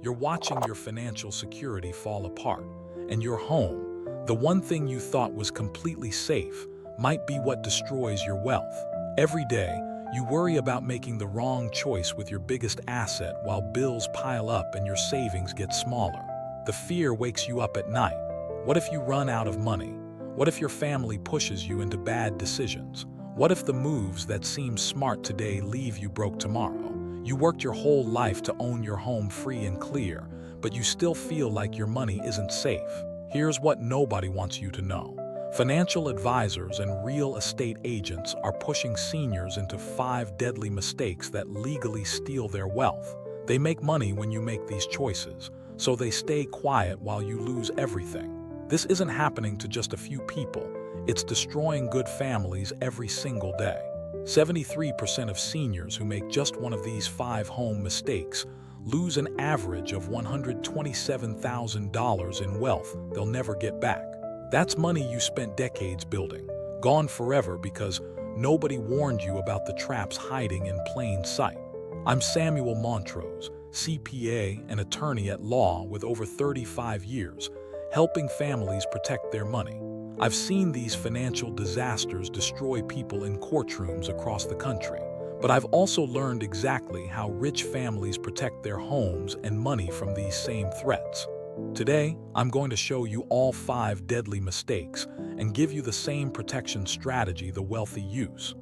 You're watching your financial security fall apart, and your home, the one thing you thought was completely safe, might be what destroys your wealth. Every day, you worry about making the wrong choice with your biggest asset while bills pile up and your savings get smaller. The fear wakes you up at night. What if you run out of money? What if your family pushes you into bad decisions? What if the moves that seem smart today leave you broke tomorrow? You worked your whole life to own your home free and clear, but you still feel like your money isn't safe. Here's what nobody wants you to know. Financial advisors and real estate agents are pushing seniors into 5 deadly mistakes that legally steal their wealth. They make money when you make these choices, so they stay quiet while you lose everything. This isn't happening to just a few people. It's destroying good families every single day. 73% of seniors who make just one of these 5 home mistakes lose an average of $127,000 in wealth they'll never get back. That's money you spent decades building, gone forever because nobody warned you about the traps hiding in plain sight. I'm Samuel Montrose, CPA and attorney at law with over 35 years, helping families protect their money. I've seen these financial disasters destroy people in courtrooms across the country, but I've also learned exactly how rich families protect their homes and money from these same threats. Today, I'm going to show you all 5 deadly mistakes and give you the same protection strategy the wealthy use.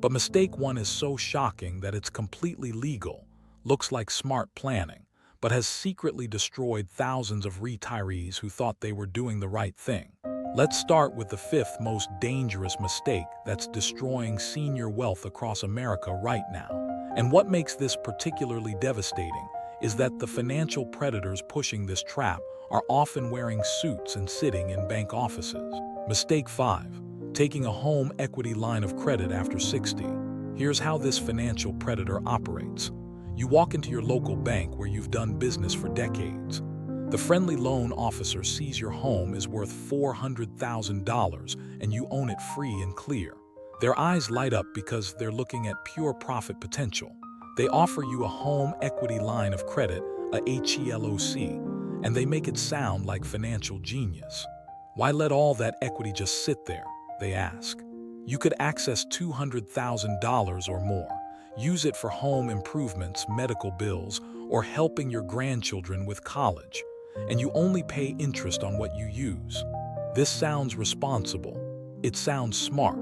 But mistake 1 is so shocking that it's completely legal, looks like smart planning, but has secretly destroyed thousands of retirees who thought they were doing the right thing. Let's start with the 5th most dangerous mistake that's destroying senior wealth across America right now. And what makes this particularly devastating is that the financial predators pushing this trap are often wearing suits and sitting in bank offices. Mistake 5. Taking a home equity line of credit after 60. Here's how this financial predator operates. You walk into your local bank where you've done business for decades. The friendly loan officer sees your home is worth $400,000 and you own it free and clear. Their eyes light up because they're looking at pure profit potential. They offer you a home equity line of credit, a HELOC, and they make it sound like financial genius. Why let all that equity just sit there, they ask. You could access $200,000 or more. Use it for home improvements, medical bills, or helping your grandchildren with college. And you only pay interest on what you use. This sounds responsible. It sounds smart.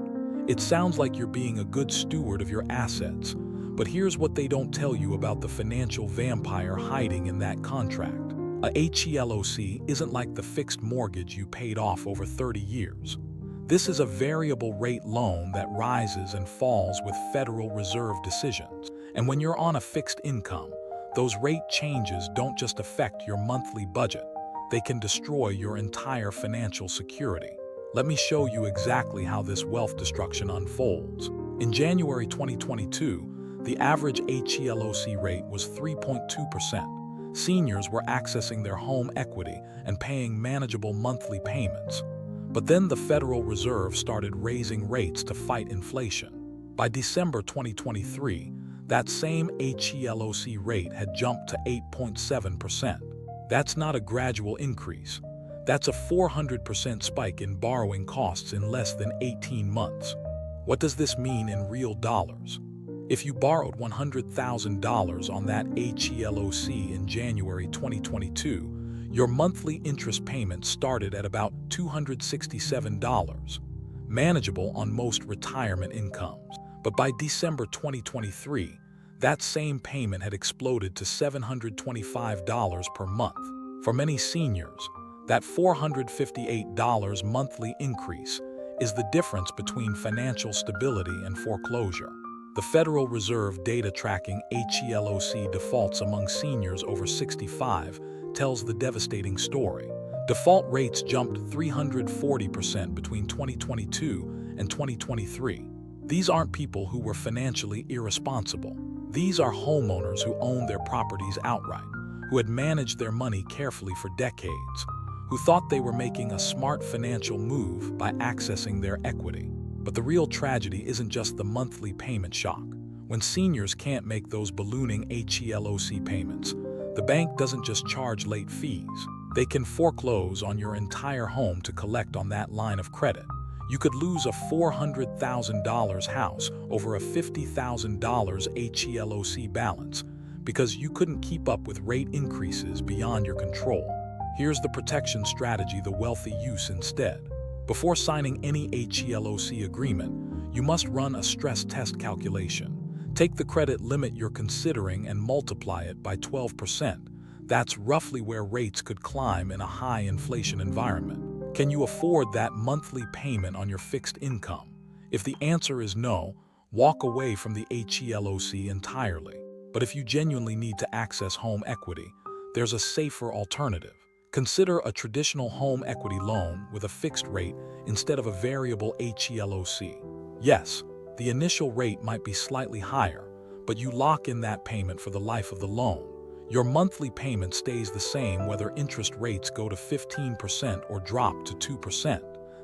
It sounds like you're being a good steward of your assets. But here's what they don't tell you about the financial vampire hiding in that contract. A HELOC isn't like the fixed mortgage you paid off over 30 years. This is a variable rate loan that rises and falls with Federal Reserve decisions. And when you're on a fixed income, those rate changes don't just affect your monthly budget. They can destroy your entire financial security. Let me show you exactly how this wealth destruction unfolds. In January 2022, the average HELOC rate was 3.2%. Seniors were accessing their home equity and paying manageable monthly payments. But then the Federal Reserve started raising rates to fight inflation. By December 2023, that same HELOC rate had jumped to 8.7%. That's not a gradual increase. That's a 400% spike in borrowing costs in less than 18 months. What does this mean in real dollars? If you borrowed $100,000 on that HELOC in January 2022, your monthly interest payment started at about $267, manageable on most retirement incomes. But by December 2023, that same payment had exploded to $725 per month. For many seniors, that $458 monthly increase is the difference between financial stability and foreclosure. The Federal Reserve data tracking HELOC defaults among seniors over 65 tells the devastating story. Default rates jumped 340% between 2022 and 2023. These aren't people who were financially irresponsible. These are homeowners who owned their properties outright, who had managed their money carefully for decades, who thought they were making a smart financial move by accessing their equity. But the real tragedy isn't just the monthly payment shock. When seniors can't make those ballooning HELOC payments, The bank doesn't just charge late fees. They can foreclose on your entire home to collect on that line of credit. You could lose a $400,000 house over a $50,000 HELOC balance because you couldn't keep up with rate increases beyond your control. Here's the protection strategy the wealthy use instead. Before signing any HELOC agreement, you must run a stress test calculation. Take the credit limit you're considering and multiply it by 12%. That's roughly where rates could climb in a high inflation environment. Can you afford that monthly payment on your fixed income? If the answer is no, walk away from the HELOC entirely. But if you genuinely need to access home equity, there's a safer alternative. Consider a traditional home equity loan with a fixed rate instead of a variable HELOC. Yes, the initial rate might be slightly higher, but you lock in that payment for the life of the loan. Your monthly payment stays the same whether interest rates go to 15% or drop to 2%.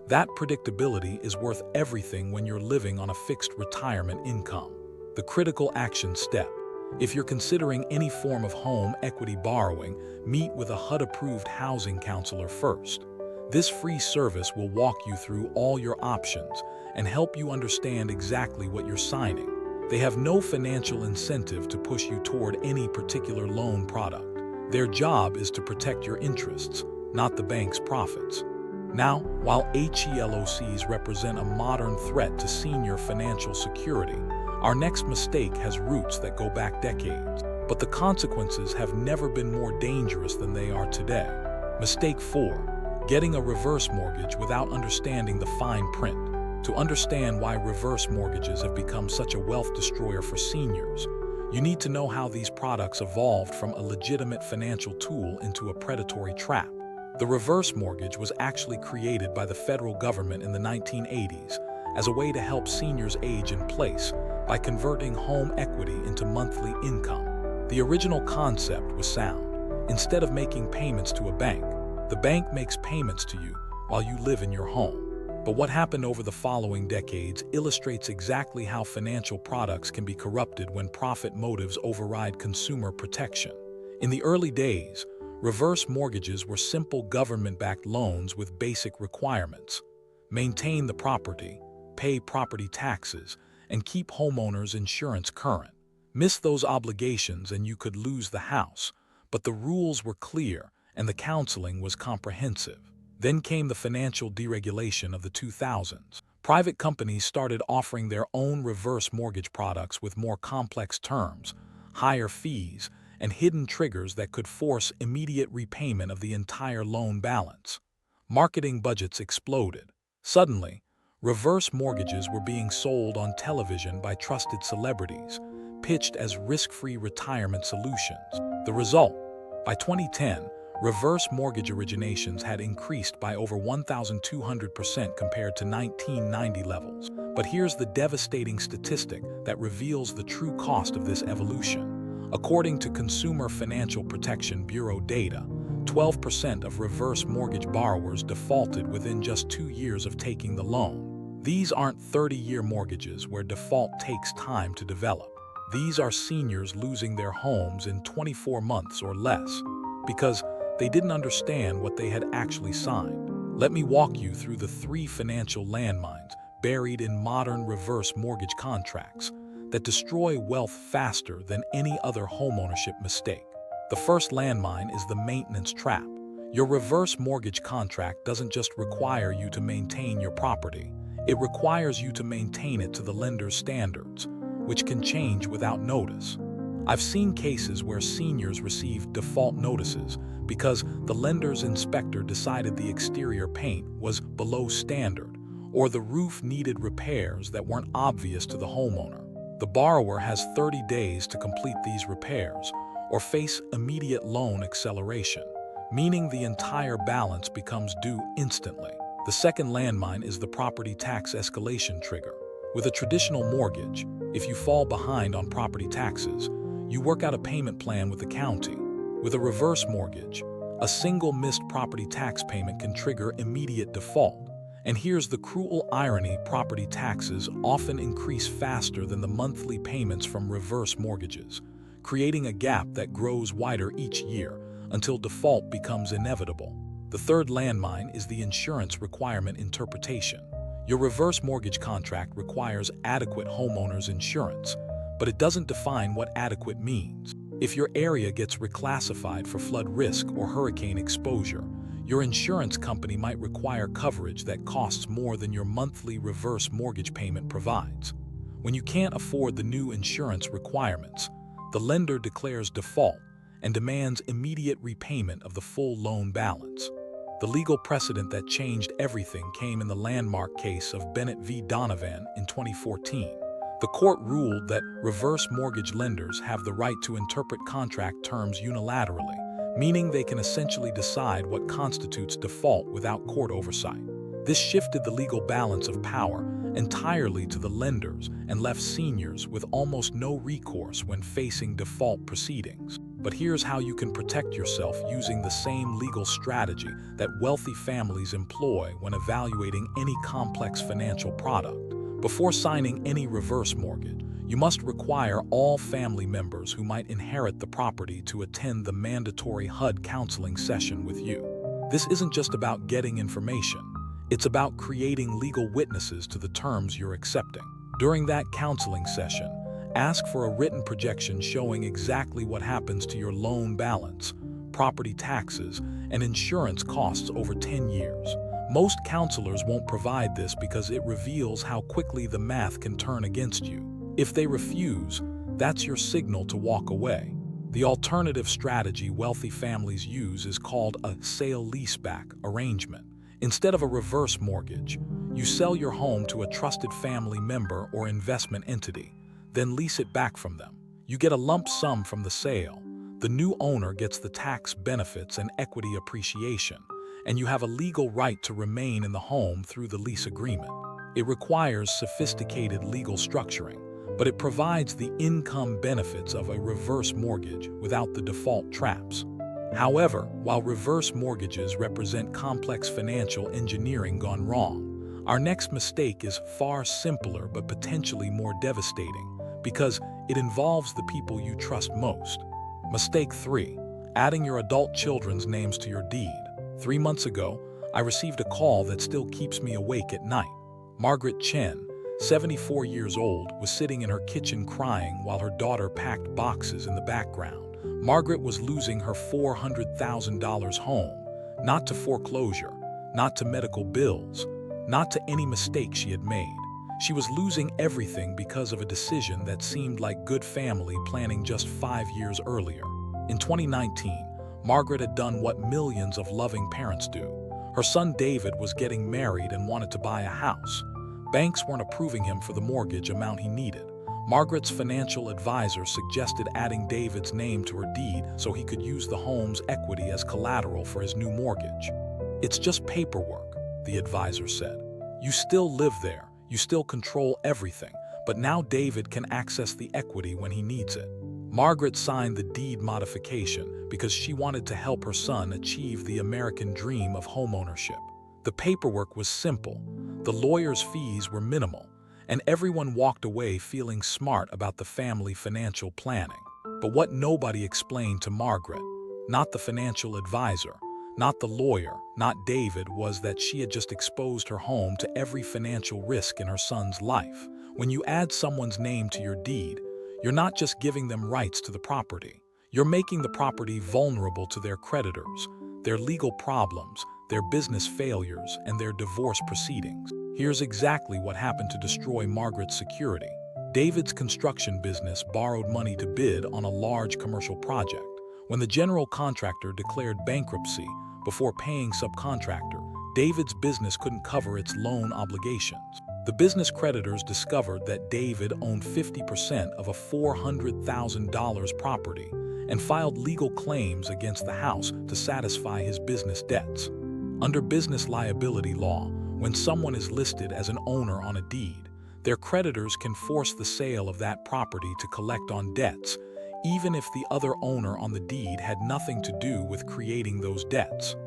That predictability is worth everything when you're living on a fixed retirement income. The critical action step. If you're considering any form of home equity borrowing, meet with a HUD-approved housing counselor first. This free service will walk you through all your options and help you understand exactly what you're signing. They have no financial incentive to push you toward any particular loan product. Their job is to protect your interests, not the bank's profits. Now, while HELOCs represent a modern threat to senior financial security, our next mistake has roots that go back decades, but the consequences have never been more dangerous than they are today. Mistake 4. Getting a reverse mortgage without understanding the fine print. To understand why reverse mortgages have become such a wealth destroyer for seniors, you need to know how these products evolved from a legitimate financial tool into a predatory trap. The reverse mortgage was actually created by the federal government in the 1980s as a way to help seniors age in place by converting home equity into monthly income. The original concept was sound. Instead of making payments to a bank, the bank makes payments to you while you live in your home. But what happened over the following decades illustrates exactly how financial products can be corrupted when profit motives override consumer protection. In the early days, reverse mortgages were simple government-backed loans with basic requirements. Maintain the property, pay property taxes, and keep homeowners' insurance current. Miss those obligations and you could lose the house, but the rules were clear and the counseling was comprehensive. Then came the financial deregulation of the 2000s. Private companies started offering their own reverse mortgage products with more complex terms, higher fees, and hidden triggers that could force immediate repayment of the entire loan balance. Marketing budgets exploded. Suddenly, reverse mortgages were being sold on television by trusted celebrities, pitched as risk-free retirement solutions. The result? By 2010, reverse mortgage originations had increased by over 1,200% compared to 1990 levels. But here's the devastating statistic that reveals the true cost of this evolution. According to Consumer Financial Protection Bureau data, 12% of reverse mortgage borrowers defaulted within just 2 years of taking the loan. These aren't 30-year mortgages where default takes time to develop. These are seniors losing their homes in 24 months or less because they didn't understand what they had actually signed. Let me walk you through the 3 financial landmines buried in modern reverse mortgage contracts that destroy wealth faster than any other homeownership mistake. The first landmine is the maintenance trap. Your reverse mortgage contract doesn't just require you to maintain your property. It requires you to maintain it to the lender's standards, which can change without notice. I've seen cases where seniors received default notices because the lender's inspector decided the exterior paint was below standard or the roof needed repairs that weren't obvious to the homeowner. The borrower has 30 days to complete these repairs or face immediate loan acceleration, meaning the entire balance becomes due instantly. The second landmine is the property tax escalation trigger. With a traditional mortgage, if you fall behind on property taxes, you work out a payment plan with the county. With a reverse mortgage, a single missed property tax payment can trigger immediate default. And here's the cruel irony: property taxes often increase faster than the monthly payments from reverse mortgages, creating a gap that grows wider each year until default becomes inevitable. The third landmine is the insurance requirement interpretation. Your reverse mortgage contract requires adequate homeowners insurance, but it doesn't define what adequate means. If your area gets reclassified for flood risk or hurricane exposure, your insurance company might require coverage that costs more than your monthly reverse mortgage payment provides. When you can't afford the new insurance requirements, the lender declares default and demands immediate repayment of the full loan balance. The legal precedent that changed everything came in the landmark case of Bennett v. Donovan in 2014. The court ruled that reverse mortgage lenders have the right to interpret contract terms unilaterally, meaning they can essentially decide what constitutes default without court oversight. This shifted the legal balance of power entirely to the lenders and left seniors with almost no recourse when facing default proceedings. But here's how you can protect yourself using the same legal strategy that wealthy families employ when evaluating any complex financial product. Before signing any reverse mortgage, you must require all family members who might inherit the property to attend the mandatory HUD counseling session with you. This isn't just about getting information. It's about creating legal witnesses to the terms you're accepting. During that counseling session, ask for a written projection showing exactly what happens to your loan balance, property taxes, and insurance costs over 10 years. Most counselors won't provide this because it reveals how quickly the math can turn against you. If they refuse, that's your signal to walk away. The alternative strategy wealthy families use is called a sale-leaseback arrangement. Instead of a reverse mortgage, you sell your home to a trusted family member or investment entity, then lease it back from them. You get a lump sum from the sale. The new owner gets the tax benefits and equity appreciation, and you have a legal right to remain in the home through the lease agreement. It requires sophisticated legal structuring, but it provides the income benefits of a reverse mortgage without the default traps. However, while reverse mortgages represent complex financial engineering gone wrong, our next mistake is far simpler but potentially more devastating because it involves the people you trust most. Mistake 3. Adding your adult children's names to your deed. 3 months ago, I received a call that still keeps me awake at night. Margaret Chen, 74 years old, was sitting in her kitchen crying while her daughter packed boxes in the background. Margaret was losing her $400,000 home, not to foreclosure, not to medical bills, not to any mistake she had made. She was losing everything because of a decision that seemed like good family planning just 5 years earlier. In 2019, Margaret had done what millions of loving parents do. Her son David was getting married and wanted to buy a house. Banks weren't approving him for the mortgage amount he needed. Margaret's financial advisor suggested adding David's name to her deed so he could use the home's equity as collateral for his new mortgage. "It's just paperwork," the advisor said. "You still live there, you still control everything, but now David can access the equity when he needs it." Margaret signed the deed modification because she wanted to help her son achieve the American dream of homeownership. The paperwork was simple, the lawyer's fees were minimal, and everyone walked away feeling smart about the family financial planning. But what nobody explained to Margaret, not the financial advisor, not the lawyer, not David, was that she had just exposed her home to every financial risk in her son's life. When you add someone's name to your deed, you're not just giving them rights to the property. You're making the property vulnerable to their creditors, their legal problems, their business failures, and their divorce proceedings. Here's exactly what happened to destroy Margaret's security. David's construction business borrowed money to bid on a large commercial project. When the general contractor declared bankruptcy before paying subcontractor, David's business couldn't cover its loan obligations. The business creditors discovered that David owned 50% of a $400,000 property and filed legal claims against the house to satisfy his business debts. Under business liability law, when someone is listed as an owner on a deed, their creditors can force the sale of that property to collect on debts, even if the other owner on the deed had nothing to do with creating those debts.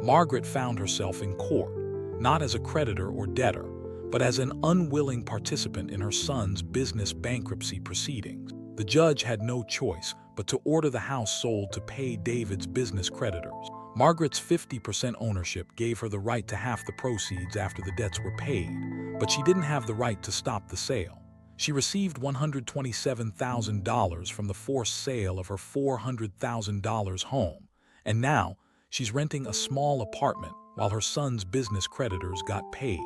Margaret found herself in court, not as a creditor or debtor, but as an unwilling participant in her son's business bankruptcy proceedings. The judge had no choice but to order the house sold to pay David's business creditors. Margaret's 50% ownership gave her the right to half the proceeds after the debts were paid, but she didn't have the right to stop the sale. She received $127,000 from the forced sale of her $400,000 home, and now she's renting a small apartment while her son's business creditors got paid.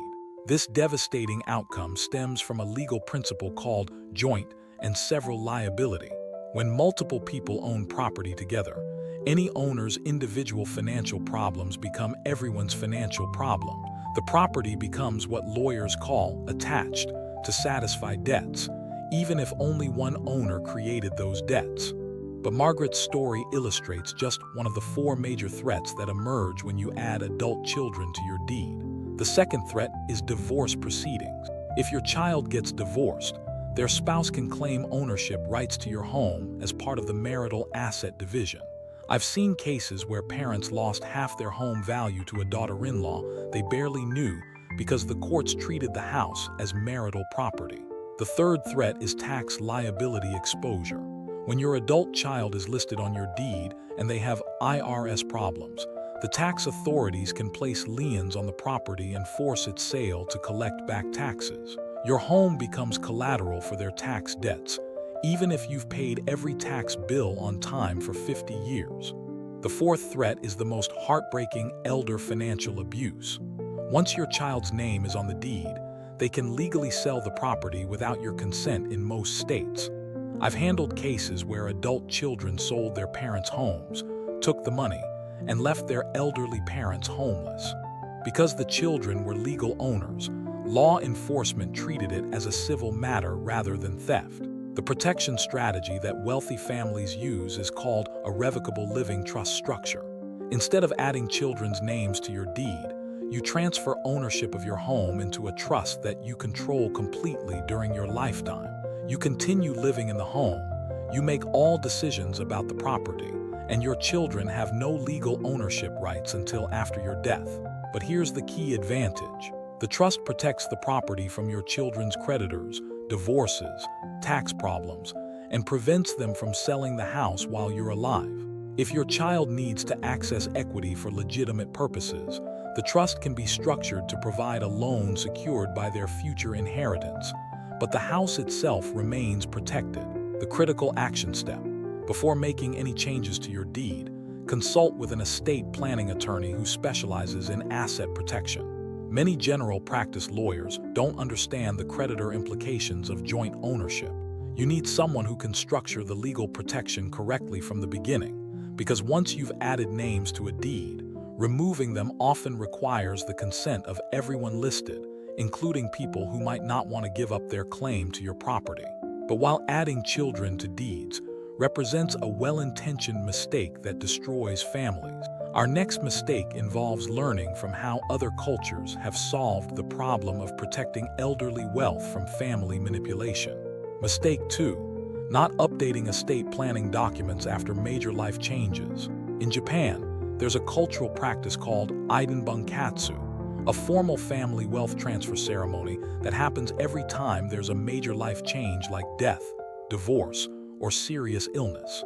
This devastating outcome stems from a legal principle called joint and several liability. When multiple people own property together, any owner's individual financial problems become everyone's financial problem. The property becomes what lawyers call attached to satisfy debts, even if only one owner created those debts. But Margaret's story illustrates just one of the 4 major threats that emerge when you add adult children to your deed. The second threat is divorce proceedings. If your child gets divorced, their spouse can claim ownership rights to your home as part of the marital asset division. I've seen cases where parents lost half their home value to a daughter-in-law they barely knew because the courts treated the house as marital property. The third threat is tax liability exposure. When your adult child is listed on your deed and they have IRS problems, the tax authorities can place liens on the property and force its sale to collect back taxes. Your home becomes collateral for their tax debts, even if you've paid every tax bill on time for 50 years. The fourth threat is the most heartbreaking: elder financial abuse. Once your child's name is on the deed, they can legally sell the property without your consent in most states. I've handled cases where adult children sold their parents' homes, took the money, and left their elderly parents homeless. Because the children were legal owners, law enforcement treated it as a civil matter rather than theft. The protection strategy that wealthy families use is called a revocable living trust structure. Instead of adding children's names to your deed, you transfer ownership of your home into a trust that you control completely during your lifetime. You continue living in the home, you make all decisions about the property, and your children have no legal ownership rights until after your death. But here's the key advantage. The trust protects the property from your children's creditors, divorces, tax problems, and prevents them from selling the house while you're alive. If your child needs to access equity for legitimate purposes, the trust can be structured to provide a loan secured by their future inheritance, but the house itself remains protected. The critical action step: before making any changes to your deed, consult with an estate planning attorney who specializes in asset protection. Many general practice lawyers don't understand the creditor implications of joint ownership. You need someone who can structure the legal protection correctly from the beginning, because once you've added names to a deed, removing them often requires the consent of everyone listed, including people who might not want to give up their claim to your property. But while adding children to deeds represents a well-intentioned mistake that destroys families, our next mistake involves learning from how other cultures have solved the problem of protecting elderly wealth from family manipulation. Mistake 2: not updating estate planning documents after major life changes. In Japan, there's a cultural practice called Iden Bunkatsu, a formal family wealth transfer ceremony that happens every time there's a major life change like death, divorce, or serious illness.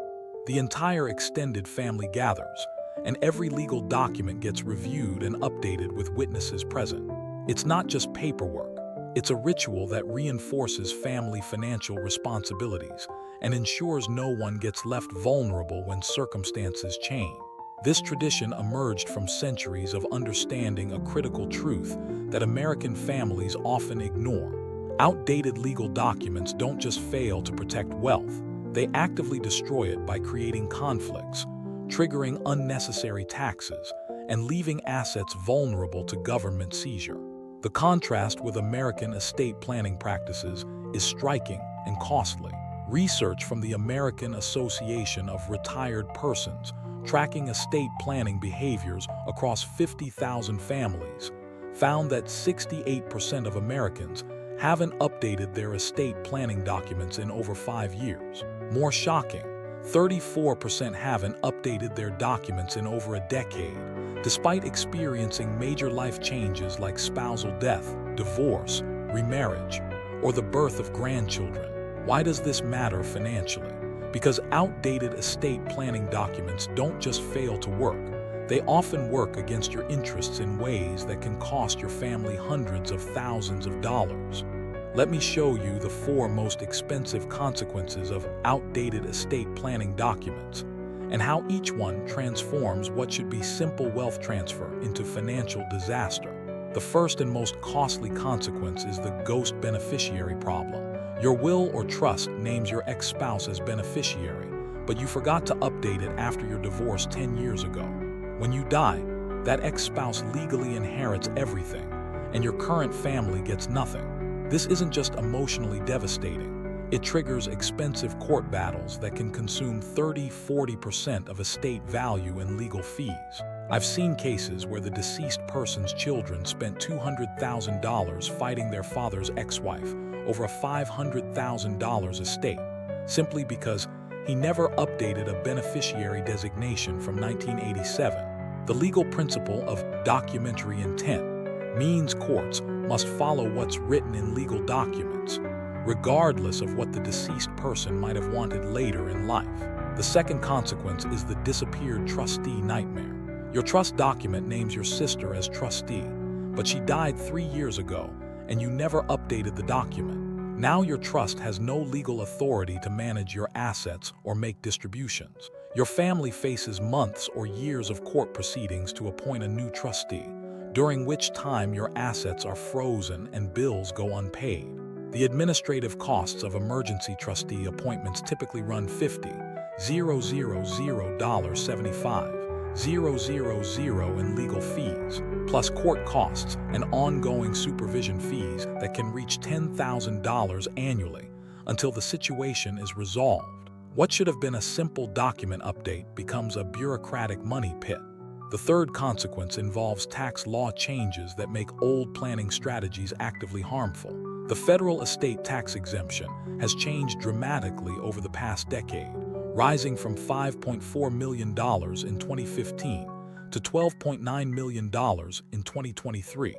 The entire extended family gathers, and every legal document gets reviewed and updated with witnesses present. It's not just paperwork, it's a ritual that reinforces family financial responsibilities and ensures no one gets left vulnerable when circumstances change. This tradition emerged from centuries of understanding a critical truth that American families often ignore. Outdated legal documents don't just fail to protect wealth, they actively destroy it by creating conflicts, triggering unnecessary taxes, and leaving assets vulnerable to government seizure. The contrast with American estate planning practices is striking and costly. Research from the American Association of Retired Persons, tracking estate planning behaviors across 50,000 families, found that 68% of Americans haven't updated their estate planning documents in over 5 years. More shocking, 34% haven't updated their documents in over a decade, despite experiencing major life changes like spousal death, divorce, remarriage, or the birth of grandchildren. Why does this matter financially? Because outdated estate planning documents don't just fail to work, they often work against your interests in ways that can cost your family hundreds of thousands of dollars. Let me show you the 4 most expensive consequences of outdated estate planning documents, and how each one transforms what should be simple wealth transfer into financial disaster. The first and most costly consequence is the ghost beneficiary problem. Your will or trust names your ex-spouse as beneficiary, but you forgot to update it after your divorce 10 years ago. When you die, that ex-spouse legally inherits everything, and your current family gets nothing. This isn't just emotionally devastating. It triggers expensive court battles that can consume 30–40% of estate value in legal fees. I've seen cases where the deceased person's children spent $200,000 fighting their father's ex-wife over a $500,000 estate, simply because he never updated a beneficiary designation from 1987. The legal principle of documentary intent means courts must follow what's written in legal documents, regardless of what the deceased person might have wanted later in life. The second consequence is the disappeared trustee nightmare. Your trust document names your sister as trustee, but she died 3 years ago, and you never updated the document. Now your trust has no legal authority to manage your assets or make distributions. Your family faces months or years of court proceedings to appoint a new trustee, during which time your assets are frozen and bills go unpaid. The administrative costs of emergency trustee appointments typically run $50,000.75 in legal fees, plus court costs and ongoing supervision fees that can reach $10,000 annually until the situation is resolved. What should have been a simple document update becomes a bureaucratic money pit. The third consequence involves tax law changes that make old planning strategies actively harmful. The federal estate tax exemption has changed dramatically over the past decade, rising from $5.4 million in 2015 to $12.9 million in 2023.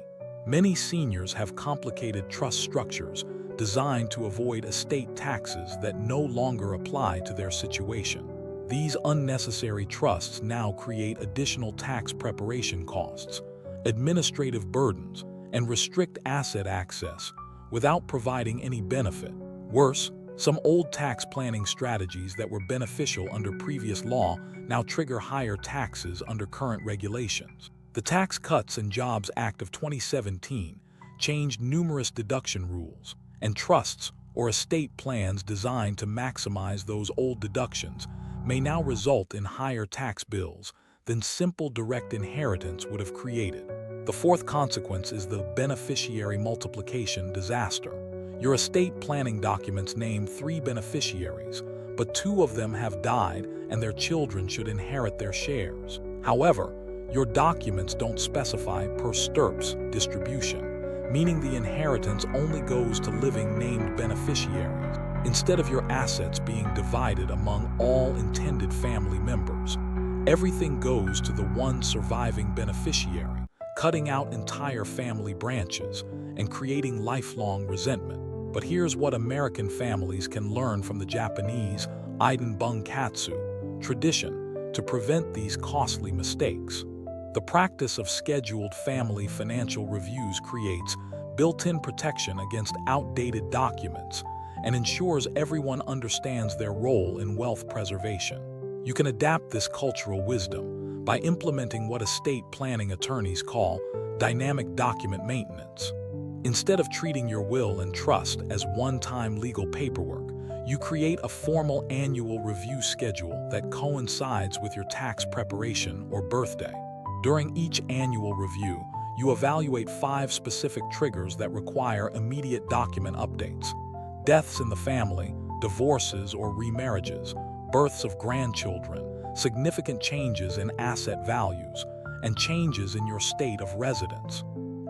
Many seniors have complicated trust structures designed to avoid estate taxes that no longer apply to their situation. These unnecessary trusts now create additional tax preparation costs, administrative burdens, and restrict asset access without providing any benefit. Worse, some old tax planning strategies that were beneficial under previous law now trigger higher taxes under current regulations. The Tax Cuts and Jobs Act of 2017 changed numerous deduction rules, and trusts or estate plans designed to maximize those old deductions may now result in higher tax bills than simple direct inheritance would have created. The fourth consequence is the beneficiary multiplication disaster. Your estate planning documents name 3 beneficiaries, but 2 of them have died and their children should inherit their shares. However, your documents don't specify per stirps distribution, meaning the inheritance only goes to living named beneficiaries, instead of your assets being divided among all intended family members. Everything goes to the one surviving beneficiary, cutting out entire family branches and creating lifelong resentment. But here's what American families can learn from the Japanese Iden Bunkatsu tradition to prevent these costly mistakes. The practice of scheduled family financial reviews creates built-in protection against outdated documents and ensures everyone understands their role in wealth preservation. You can adapt this cultural wisdom by implementing what estate planning attorneys call dynamic document maintenance. Instead of treating your will and trust as one-time legal paperwork, you create a formal annual review schedule that coincides with your tax preparation or birthday. During each annual review, you evaluate 5 specific triggers that require immediate document updates: deaths in the family, divorces or remarriages, births of grandchildren, significant changes in asset values, and changes in your state of residence.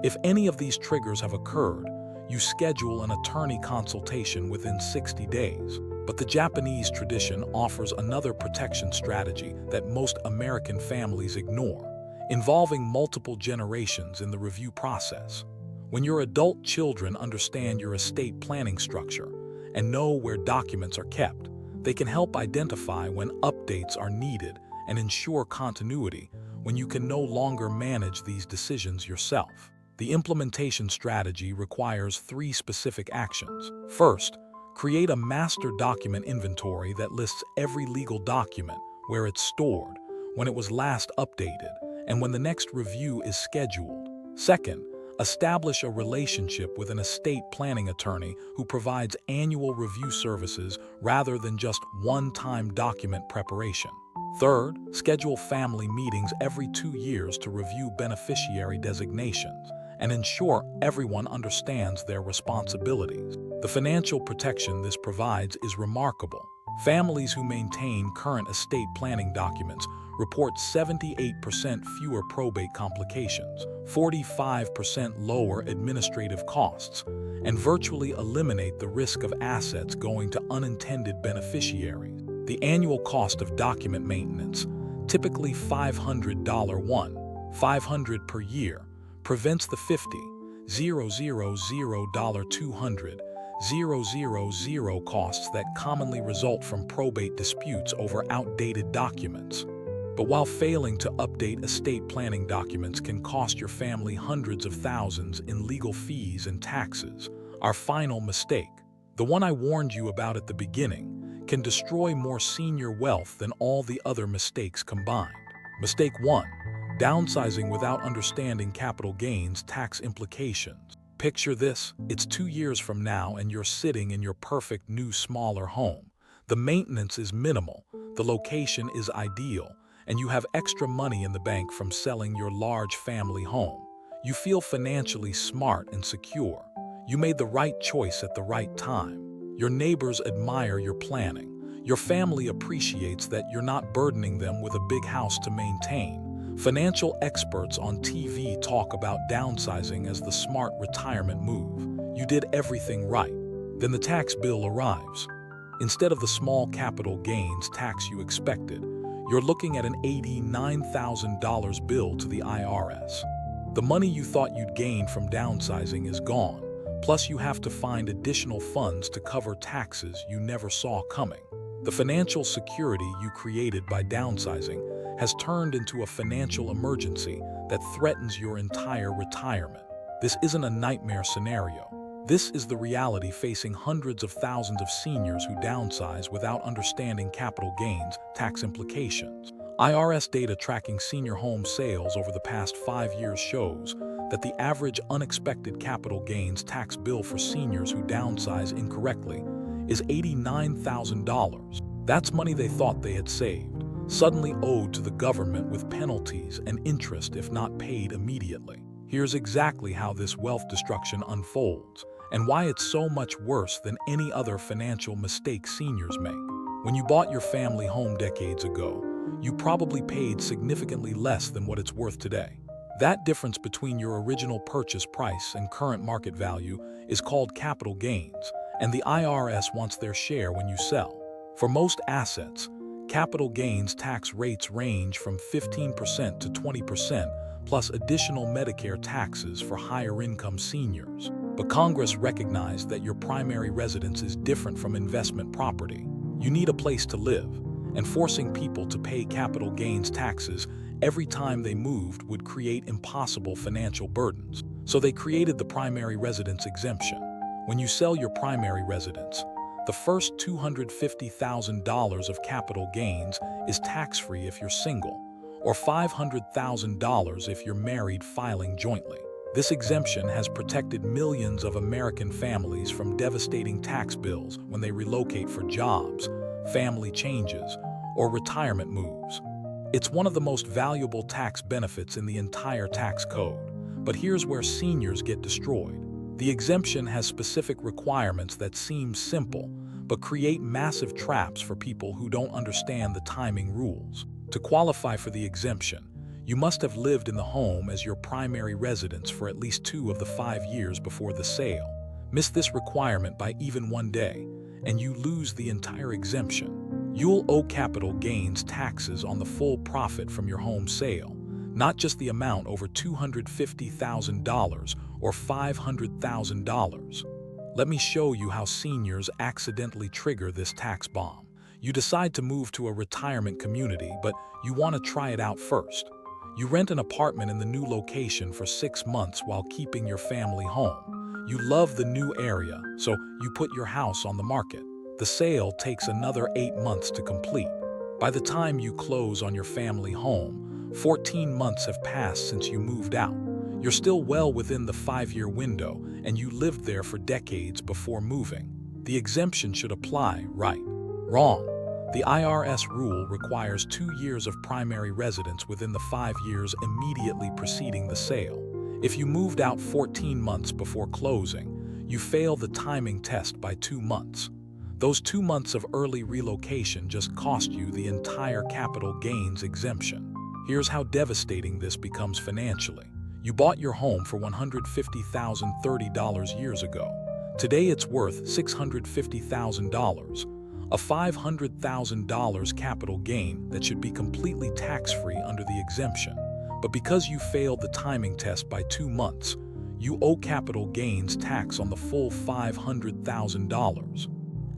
If any of these triggers have occurred, you schedule an attorney consultation within 60 days. But the Japanese tradition offers another protection strategy that most American families ignore, involving multiple generations in the review process. When your adult children understand your estate planning structure and know where documents are kept. They can help identify when updates are needed and ensure continuity when you can no longer manage these decisions yourself. The implementation strategy requires 3 specific actions. First, create a master document inventory that lists every legal document, where it's stored, when it was last updated, and when the next review is scheduled. Second, establish a relationship with an estate planning attorney who provides annual review services rather than just one-time document preparation. Third, schedule family meetings every 2 years to review beneficiary designations and ensure everyone understands their responsibilities. The financial protection this provides is remarkable. Families who maintain current estate planning documents report 78% fewer probate complications, 45% lower administrative costs, and virtually eliminate the risk of assets going to unintended beneficiaries. The annual cost of document maintenance, typically $500 $500 per year, prevents the $200,000 costs that commonly result from probate disputes over outdated documents. But while failing to update estate planning documents can cost your family hundreds of thousands in legal fees and taxes, our final mistake, the one I warned you about at the beginning, can destroy more senior wealth than all the other mistakes combined. Mistake 1. Downsizing without understanding capital gains tax implications. Picture this: it's 2 years from now and you're sitting in your perfect new smaller home. The maintenance is minimal, the location is ideal, and you have extra money in the bank from selling your large family home. You feel financially smart and secure. You made the right choice at the right time. Your neighbors admire your planning. Your family appreciates that you're not burdening them with a big house to maintain. Financial experts on TV talk about downsizing as the smart retirement move. You did everything right. Then the tax bill arrives. Instead of the small capital gains tax you expected, you're looking at an $89,000 bill to the IRS. The money you thought you'd gain from downsizing is gone, plus you have to find additional funds to cover taxes you never saw coming. The financial security you created by downsizing has turned into a financial emergency that threatens your entire retirement. This isn't a nightmare scenario. This is the reality facing hundreds of thousands of seniors who downsize without understanding capital gains tax implications. IRS data tracking senior home sales over the past 5 years shows that the average unexpected capital gains tax bill for seniors who downsize incorrectly is $89,000. That's money they thought they had saved, suddenly owed to the government with penalties and interest if not paid immediately. Here's exactly how this wealth destruction unfolds and why it's so much worse than any other financial mistake seniors make. When you bought your family home decades ago, you probably paid significantly less than what it's worth today. That difference between your original purchase price and current market value is called capital gains, and the IRS wants their share when you sell. For most assets, capital gains tax rates range from 15% to 20%, plus additional Medicare taxes for higher-income seniors. But Congress recognized that your primary residence is different from investment property. You need a place to live, and forcing people to pay capital gains taxes every time they moved would create impossible financial burdens. So they created the primary residence exemption. When you sell your primary residence, the first $250,000 of capital gains is tax-free if you're single, or $500,000 if you're married filing jointly. This exemption has protected millions of American families from devastating tax bills when they relocate for jobs, family changes, or retirement moves. It's one of the most valuable tax benefits in the entire tax code. But here's where seniors get destroyed. The exemption has specific requirements that seem simple, but create massive traps for people who don't understand the timing rules. To qualify for the exemption, you must have lived in the home as your primary residence for at least 2 of the 5 years before the sale. Miss this requirement by even 1 day, and you lose the entire exemption. You'll owe capital gains taxes on the full profit from your home sale, not just the amount over $250,000 or $500,000. Let me show you how seniors accidentally trigger this tax bomb. You decide to move to a retirement community, but you want to try it out first. You rent an apartment in the new location for 6 months while keeping your family home. You love the new area, so you put your house on the market. The sale takes another 8 months to complete. By the time you close on your family home, 14 months have passed since you moved out. You're still well within the 5-year window, and you lived there for decades before moving. The exemption should apply, right? Wrong. The IRS rule requires 2 years of primary residence within the 5 years immediately preceding the sale. If you moved out 14 months before closing, you fail the timing test by 2 months. Those 2 months of early relocation just cost you the entire capital gains exemption. Here's how devastating this becomes financially. You bought your home for $150,030 years ago. Today it's worth $650,000. A $500,000 capital gain that should be completely tax-free under the exemption. But because you failed the timing test by 2 months, you owe capital gains tax on the full $500,000.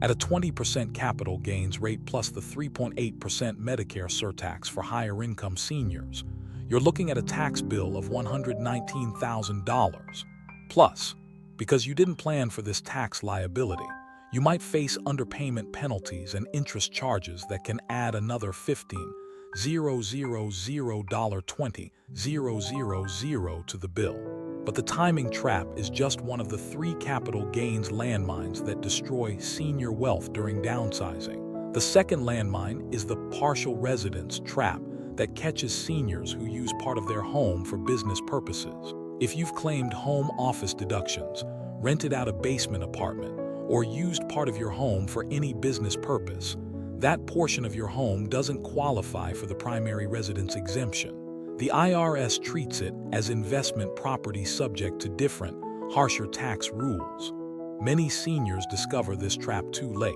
At a 20% capital gains rate plus the 3.8% Medicare surtax for higher income seniors, you're looking at a tax bill of $119,000. Plus, because you didn't plan for this tax liability, you might face underpayment penalties and interest charges that can add another $15,000.20,000 to the bill. But the timing trap is just one of the 3 capital gains landmines that destroy senior wealth during downsizing. The second landmine is the partial residence trap that catches seniors who use part of their home for business purposes. If you've claimed home office deductions, rented out a basement apartment, or used part of your home for any business purpose, that portion of your home doesn't qualify for the primary residence exemption. The IRS treats it as investment property subject to different, harsher tax rules. Many seniors discover this trap too late.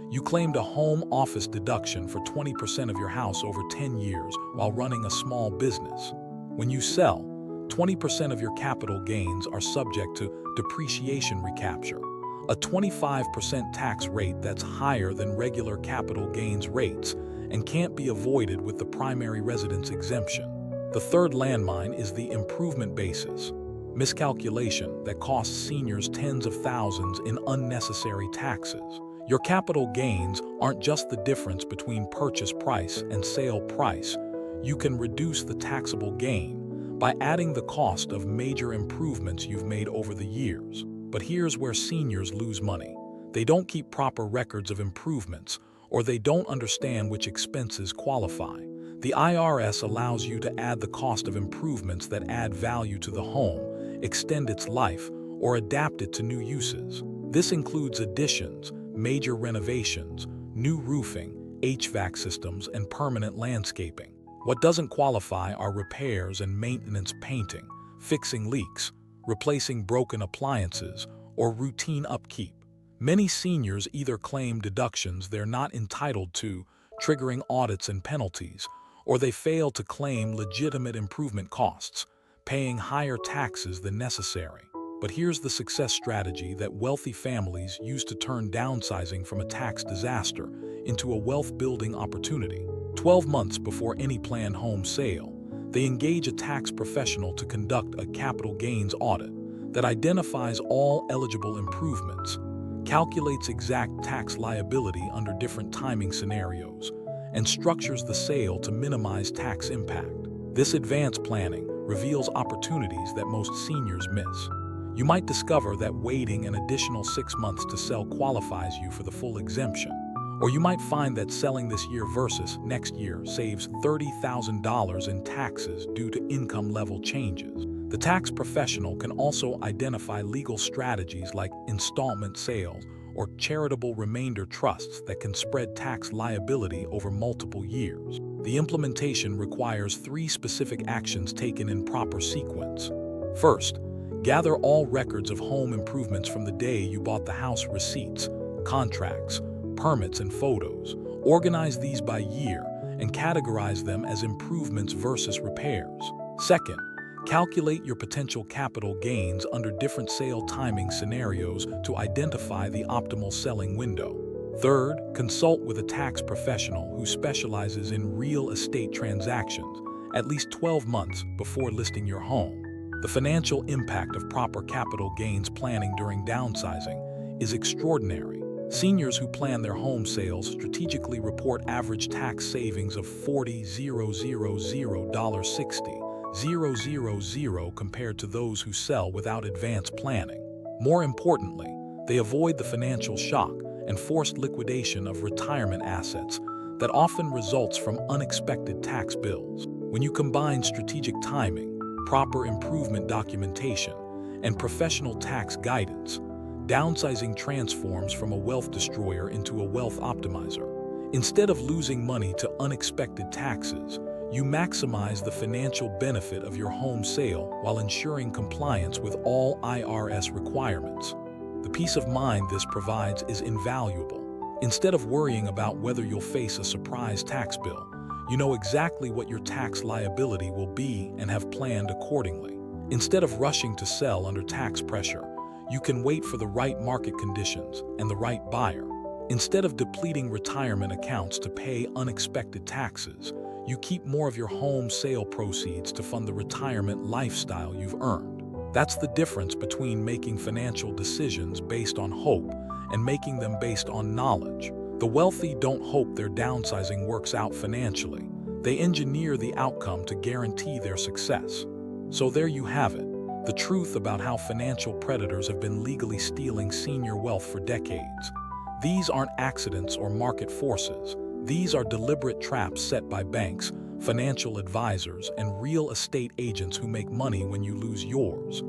You claimed a home office deduction for 20% of your house over 10 years while running a small business. When you sell, 20% of your capital gains are subject to depreciation recapture, a 25% tax rate that's higher than regular capital gains rates and can't be avoided with the primary residence exemption. The third landmine is the improvement basis miscalculation that costs seniors tens of thousands in unnecessary taxes. Your capital gains aren't just the difference between purchase price and sale price. You can reduce the taxable gain by adding the cost of major improvements you've made over the years. But here's where seniors lose money. They don't keep proper records of improvements, or they don't understand which expenses qualify. The IRS allows you to add the cost of improvements that add value to the home, extend its life, or adapt it to new uses. This includes additions, major renovations, new roofing, HVAC systems, and permanent landscaping. What doesn't qualify are repairs and maintenance, painting, fixing leaks, replacing broken appliances, or routine upkeep. Many seniors either claim deductions they're not entitled to, triggering audits and penalties, or they fail to claim legitimate improvement costs, paying higher taxes than necessary. But here's the success strategy that wealthy families use to turn downsizing from a tax disaster into a wealth-building opportunity. 12 months before any planned home sale, they engage a tax professional to conduct a capital gains audit that identifies all eligible improvements, calculates exact tax liability under different timing scenarios, and structures the sale to minimize tax impact. This advanced planning reveals opportunities that most seniors miss. You might discover that waiting an additional 6 months to sell qualifies you for the full exemption. Or you might find that selling this year versus next year saves $30,000 in taxes due to income level changes. The tax professional can also identify legal strategies like installment sales or charitable remainder trusts that can spread tax liability over multiple years. The implementation requires 3 specific actions taken in proper sequence. First, gather all records of home improvements from the day you bought the house: receipts, contracts, permits, and photos. Organize these by year and categorize them as improvements versus repairs. Second, Calculate your potential capital gains under different sale timing scenarios to identify the optimal selling window. Third, consult with a tax professional who specializes in real estate transactions at least 12 months before listing your home. The financial impact of proper capital gains planning during downsizing is extraordinary. Seniors who plan their home sales strategically report average tax savings of $40,000 compared to those who sell without advanced planning. More importantly, they avoid the financial shock and forced liquidation of retirement assets that often results from unexpected tax bills. When you combine strategic timing, proper improvement documentation, and professional tax guidance, downsizing transforms from a wealth destroyer into a wealth optimizer. Instead of losing money to unexpected taxes, you maximize the financial benefit of your home sale while ensuring compliance with all IRS requirements. The peace of mind this provides is invaluable. Instead of worrying about whether you'll face a surprise tax bill, you know exactly what your tax liability will be and have planned accordingly. Instead of rushing to sell under tax pressure, you can wait for the right market conditions and the right buyer. Instead of depleting retirement accounts to pay unexpected taxes, you keep more of your home sale proceeds to fund the retirement lifestyle you've earned. That's the difference between making financial decisions based on hope and making them based on knowledge. The wealthy don't hope their downsizing works out financially. They engineer the outcome to guarantee their success. So there you have it, the truth about how financial predators have been legally stealing senior wealth for decades. These aren't accidents or market forces. These are deliberate traps set by banks, financial advisors, and real estate agents who make money when you lose yours.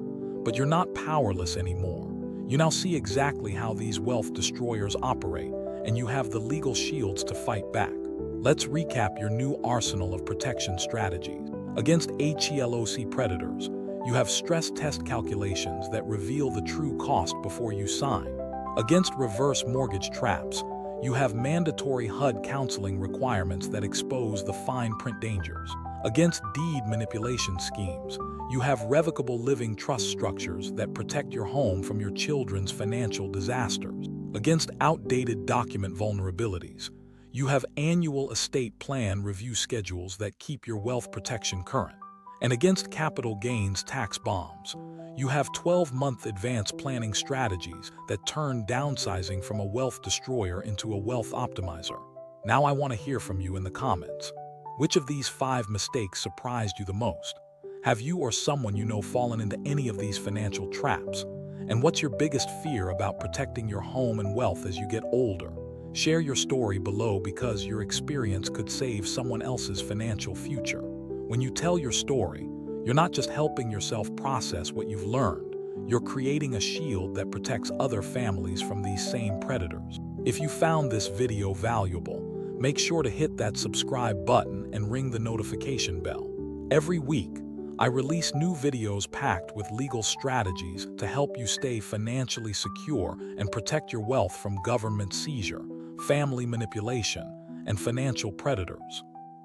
But you're not powerless anymore. You now see exactly how these wealth destroyers operate, and you have the legal shields to fight back. Let's recap your new arsenal of protection strategies. Against HELOC predators, you have stress test calculations that reveal the true cost before you sign. Against reverse mortgage traps, you have mandatory HUD counseling requirements that expose the fine print dangers. Against deed manipulation schemes, you have revocable living trust structures that protect your home from your children's financial disasters. Against outdated document vulnerabilities, you have annual estate plan review schedules that keep your wealth protection current. And against capital gains tax bombs, you have 12-month advance planning strategies that turn downsizing from a wealth destroyer into a wealth optimizer. Now I want to hear from you in the comments. Which of these 5 mistakes surprised you the most? Have you or someone you know fallen into any of these financial traps? And what's your biggest fear about protecting your home and wealth as you get older? Share your story below because your experience could save someone else's financial future. When you tell your story, you're not just helping yourself process what you've learned, you're creating a shield that protects other families from these same predators. If you found this video valuable, make sure to hit that subscribe button and ring the notification bell. Every week, I release new videos packed with legal strategies to help you stay financially secure and protect your wealth from government seizure, family manipulation, and financial predators.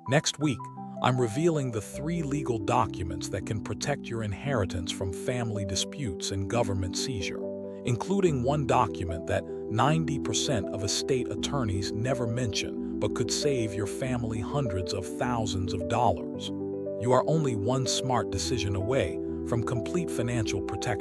Next week, I'm revealing the 3 legal documents that can protect your inheritance from family disputes and government seizure, including one document that 90% of estate attorneys never mention but could save your family hundreds of thousands of dollars. You are only one smart decision away from complete financial protection.